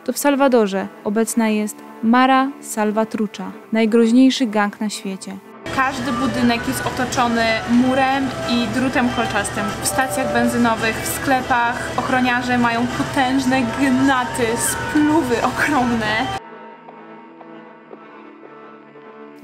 To w Salwadorze obecna jest Mara Salvatrucha, najgroźniejszy gang na świecie. Każdy budynek jest otoczony murem i drutem kolczastym. W stacjach benzynowych, w sklepach ochroniarze mają potężne gnaty, spluwy ogromne.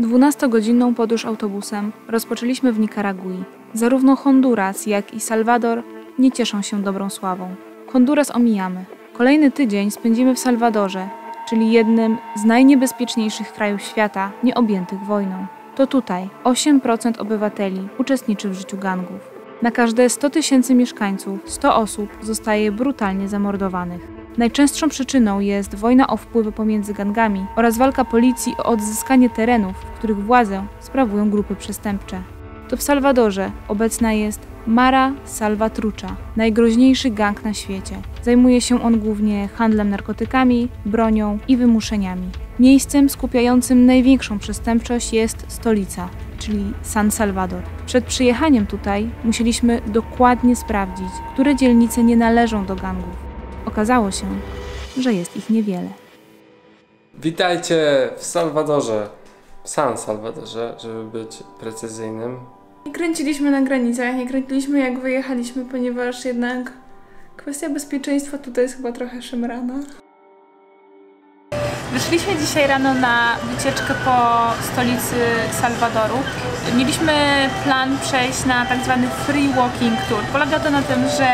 12-godzinną podróż autobusem rozpoczęliśmy w Nikaragui. Zarówno Honduras, jak i Salwador nie cieszą się dobrą sławą. Honduras omijamy. Kolejny tydzień spędzimy w Salwadorze, czyli jednym z najniebezpieczniejszych krajów świata nieobjętych wojną. To tutaj 8% obywateli uczestniczy w życiu gangów. Na każde 100 000 mieszkańców 100 osób zostaje brutalnie zamordowanych. Najczęstszą przyczyną jest wojna o wpływy pomiędzy gangami oraz walka policji o odzyskanie terenów, w których władzę sprawują grupy przestępcze. To w Salwadorze obecna jest Mara Salvatrucha, najgroźniejszy gang na świecie. Zajmuje się on głównie handlem narkotykami, bronią i wymuszeniami. Miejscem skupiającym największą przestępczość jest stolica, czyli San Salvador. Przed przyjechaniem tutaj musieliśmy dokładnie sprawdzić, które dzielnice nie należą do gangów. Okazało się, że jest ich niewiele. Witajcie w Salwadorze, w San Salwadorze, żeby być precyzyjnym. Nie kręciliśmy na granicach, nie kręciliśmy jak wyjechaliśmy, ponieważ jednak kwestia bezpieczeństwa tutaj jest chyba trochę szemrana. Wyszliśmy dzisiaj rano na wycieczkę po stolicy Salwadoru. Mieliśmy plan przejść na tak zwany free walking tour. Polega to na tym, że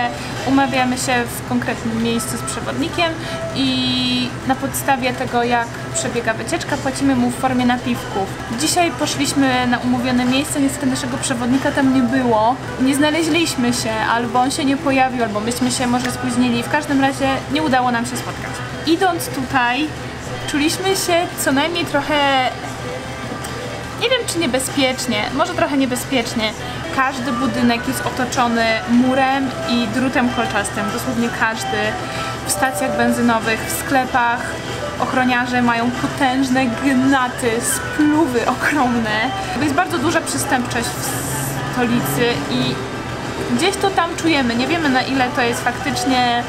umawiamy się w konkretnym miejscu z przewodnikiem i na podstawie tego, jak przebiega wycieczka, płacimy mu w formie napiwków. Dzisiaj poszliśmy na umówione miejsce, niestety naszego przewodnika tam nie było. Nie znaleźliśmy się, albo on się nie pojawił, albo myśmy się może spóźnili. W każdym razie nie udało nam się spotkać. Idąc tutaj, czuliśmy się co najmniej trochę, nie wiem czy niebezpiecznie, może trochę niebezpiecznie. Każdy budynek jest otoczony murem i drutem kolczastym, dosłownie każdy. W stacjach benzynowych, w sklepach ochroniarze mają potężne gnaty, spluwy ogromne. Jest bardzo duża przestępczość w stolicy i gdzieś to tam czujemy. Nie wiemy, na ile to jest faktycznie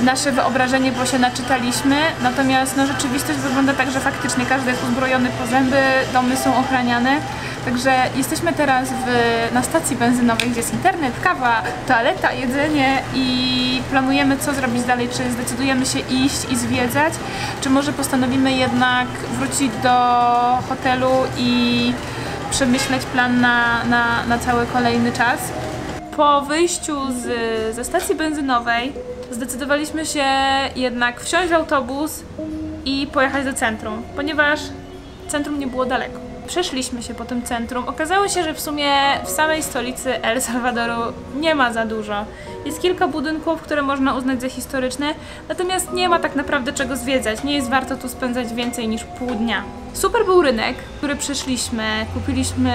nasze wyobrażenie, bo się naczytaliśmy, natomiast no, rzeczywistość wygląda tak, że faktycznie każdy jest uzbrojony po zęby, domy są ochraniane. Także jesteśmy teraz na stacji benzynowej, gdzie jest internet, kawa, toaleta, jedzenie i planujemy, co zrobić dalej, czy zdecydujemy się iść i zwiedzać, czy może postanowimy jednak wrócić do hotelu i przemyśleć plan na cały kolejny czas. Po wyjściu ze stacji benzynowej zdecydowaliśmy się jednak wsiąść w autobus i pojechać do centrum, ponieważ centrum nie było daleko. Przeszliśmy się po tym centrum. Okazało się, że w sumie w samej stolicy El Salvadoru nie ma za dużo. Jest kilka budynków, które można uznać za historyczne, natomiast nie ma tak naprawdę czego zwiedzać. Nie jest warto tu spędzać więcej niż pół dnia. Super był rynek, który przeszliśmy. Kupiliśmy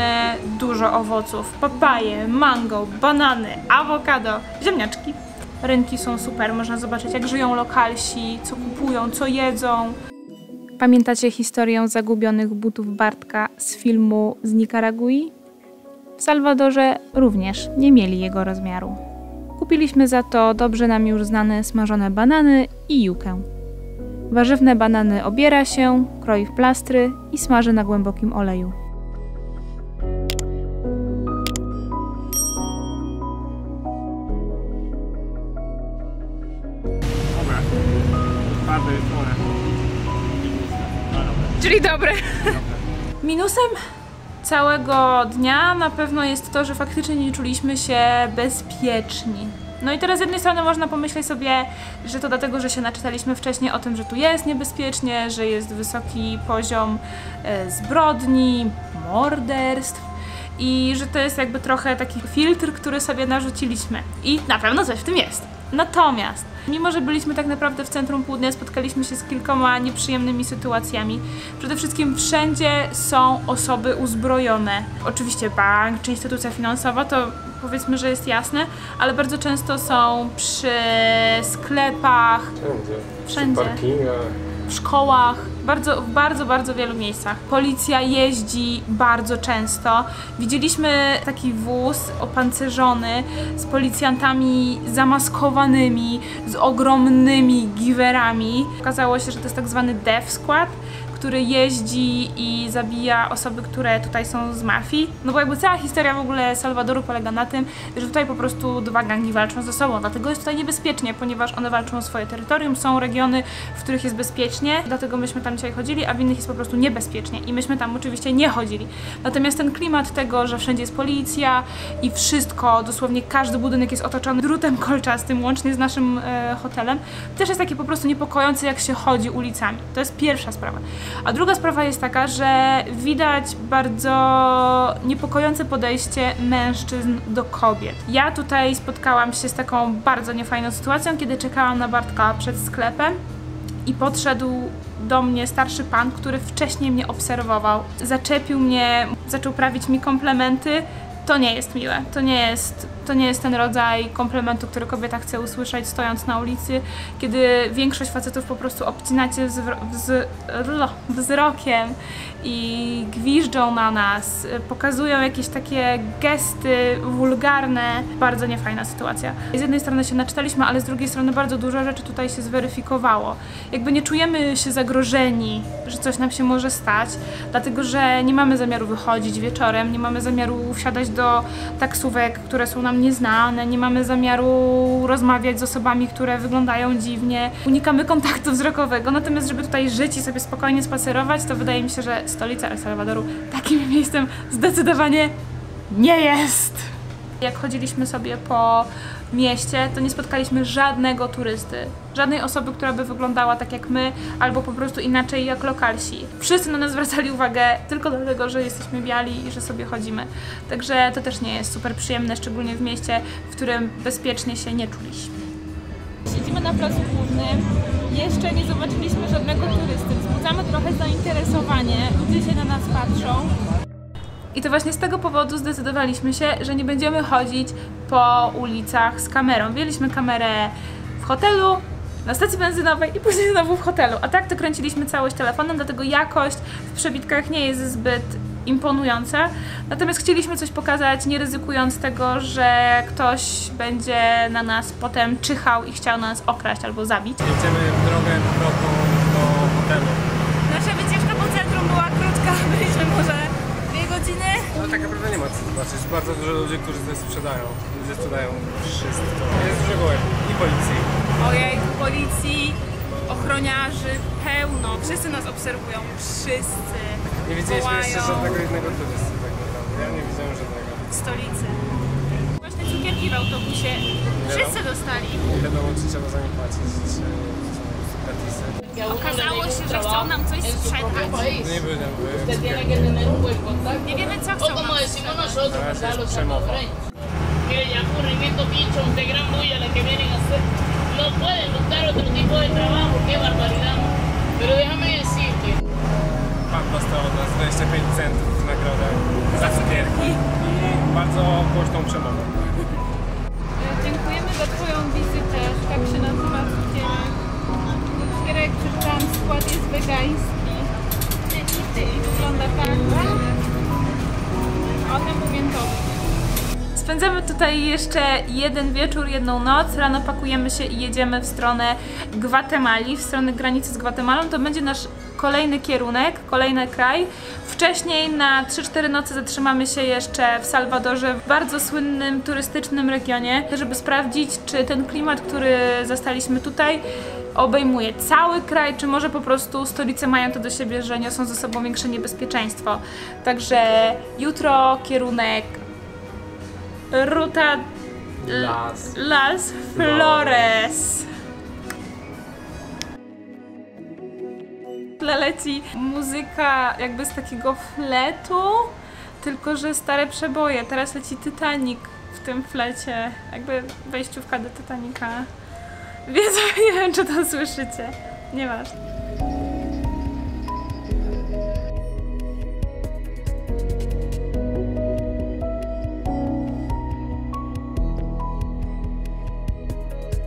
dużo owoców, papaje, mango, banany, awokado, ziemniaczki. Rynki są super, można zobaczyć jak żyją lokalsi, co kupują, co jedzą. Pamiętacie historię zagubionych butów Bartka z filmu z Nikaragui? W Salwadorze również nie mieli jego rozmiaru. Kupiliśmy za to dobrze nam już znane smażone banany i jukę. Warzywne banany obiera się, kroi w plastry i smaży na głębokim oleju. Czyli dobre. Minusem całego dnia na pewno jest to, że faktycznie nie czuliśmy się bezpieczni. No i teraz z jednej strony można pomyśleć sobie, że to dlatego, że się naczytaliśmy wcześniej o tym, że tu jest niebezpiecznie, że jest wysoki poziom zbrodni, morderstw i że to jest jakby trochę taki filtr, który sobie narzuciliśmy. I na pewno coś w tym jest. Natomiast, mimo że byliśmy tak naprawdę w centrum pół dnia, spotkaliśmy się z kilkoma nieprzyjemnymi sytuacjami. Przede wszystkim wszędzie są osoby uzbrojone. Oczywiście bank czy instytucja finansowa, to powiedzmy, że jest jasne, ale bardzo często są przy sklepach. Wszędzie. Przy parkingach. w szkołach, w bardzo wielu miejscach. Policja jeździ bardzo często. Widzieliśmy taki wóz opancerzony z policjantami zamaskowanymi, z ogromnymi giwerami. Okazało się, że to jest tak zwany Death Squad, który jeździ i zabija osoby, które tutaj są z mafii. No bo jakby cała historia w ogóle Salwadoru polega na tym, że tutaj po prostu dwa gangi walczą ze sobą, dlatego jest tutaj niebezpiecznie, ponieważ one walczą o swoje terytorium, są regiony, w których jest bezpiecznie, dlatego myśmy tam dzisiaj chodzili, a w innych jest po prostu niebezpiecznie i myśmy tam oczywiście nie chodzili. Natomiast ten klimat tego, że wszędzie jest policja i wszystko, dosłownie każdy budynek jest otoczony drutem kolczastym, łącznie z naszym hotelem, też jest takie po prostu niepokojące, jak się chodzi ulicami. To jest pierwsza sprawa. A druga sprawa jest taka, że widać bardzo niepokojące podejście mężczyzn do kobiet. Ja tutaj spotkałam się z taką bardzo niefajną sytuacją, kiedy czekałam na Bartka przed sklepem i podszedł do mnie starszy pan, który wcześniej mnie obserwował. Zaczepił mnie, zaczął prawić mi komplementy. To nie jest miłe, to nie jest ten rodzaj komplementu, który kobieta chce usłyszeć stojąc na ulicy, kiedy większość facetów po prostu obcinacie wzrokiem i gwiżdżą na nas, pokazują jakieś takie gesty wulgarne. Bardzo niefajna sytuacja. Z jednej strony się naczytaliśmy, ale z drugiej strony bardzo dużo rzeczy tutaj się zweryfikowało. Jakby nie czujemy się zagrożeni, że coś nam się może stać, dlatego że nie mamy zamiaru wychodzić wieczorem, nie mamy zamiaru wsiadać do taksówek, które są nam nieznane, nie mamy zamiaru rozmawiać z osobami, które wyglądają dziwnie. Unikamy kontaktu wzrokowego, natomiast żeby tutaj żyć i sobie spokojnie spacerować, to wydaje mi się, że stolica El Salwadoru takim miejscem zdecydowanie nie jest. Jak chodziliśmy sobie po mieście, to nie spotkaliśmy żadnego turysty, żadnej osoby, która by wyglądała tak jak my, albo po prostu inaczej jak lokalsi. Wszyscy na nas zwracali uwagę tylko dlatego, że jesteśmy biali i że sobie chodzimy. Także to też nie jest super przyjemne, szczególnie w mieście, w którym bezpiecznie się nie czuliśmy. Siedzimy na placu głównym, jeszcze nie zobaczyliśmy żadnego turysty, wzbudzamy trochę zainteresowanie, ludzie się na nas patrzą. I to właśnie z tego powodu zdecydowaliśmy się, że nie będziemy chodzić po ulicach z kamerą. Wzięliśmy kamerę w hotelu, na stacji benzynowej i później znowu w hotelu. A tak to kręciliśmy całość telefonem, dlatego jakość w przebitkach nie jest zbyt imponująca. Natomiast chcieliśmy coś pokazać, nie ryzykując tego, że ktoś będzie na nas potem czyhał i chciał nas okraść albo zabić. Jedziemy drogę powrotną do hotelu. Nasza wycieczka po centrum była krótka, byliśmy może 2 godziny. No tak naprawdę nie ma co zobaczyć. Jest bardzo dużo ludzi, którzy tutaj sprzedają. Ludzie sprzedają wszystko. Jest dużo gołębi i policji. Ojej, policji, ochroniarzy, pełno. Wszyscy nas obserwują, wszyscy. Nie widzieliśmy wołają. jeszcze żadnego jednego turysty tak naprawdę. Ja nie widziałem żadnego. W stolicy. Właśnie cukierki w autobusie. Wszyscy dostali. Nie wiadomo, czy trzeba za nie płacić, czy są gratisy. Okazało się, że chcą nam coś sprzedać. No nie były tam Nie wiemy, co chcą nam sprzedać. Teraz jest przemowa. Que ya corrimientos bichos de gran bulla las que vienen a hacer. No pueden buscar otro tipo de trabajo, qué barbaridad. Pero déjame decirte. Pan dostał od nas 25 centów w nagrodę za cukierki i bardzo głośną przemowę. Dziękujemy za Twoją wizytę. Tak się nazywa cukierek. Cukierek, przeczytałam, skład jest wegański. I wygląda tak. Odmówiętowy. Spędzamy tutaj jeszcze jeden wieczór, jedną noc. Rano pakujemy się i jedziemy w stronę Gwatemali, w stronę granicy z Gwatemalą. To będzie nasz kolejny kierunek, kolejny kraj. Wcześniej na 3-4 noce zatrzymamy się jeszcze w Salwadorze, w bardzo słynnym turystycznym regionie, żeby sprawdzić, czy ten klimat, który zastaliśmy tutaj, obejmuje cały kraj, czy może po prostu stolice mają to do siebie, że niosą ze sobą większe niebezpieczeństwo. Także jutro kierunek Ruta Las Flores. Leci muzyka jakby z takiego fletu, tylko że stare przeboje. Teraz leci Titanic w tym flecie, jakby wejściówka do Titanica. Więc nie wiem, czy to słyszycie. Nieważne.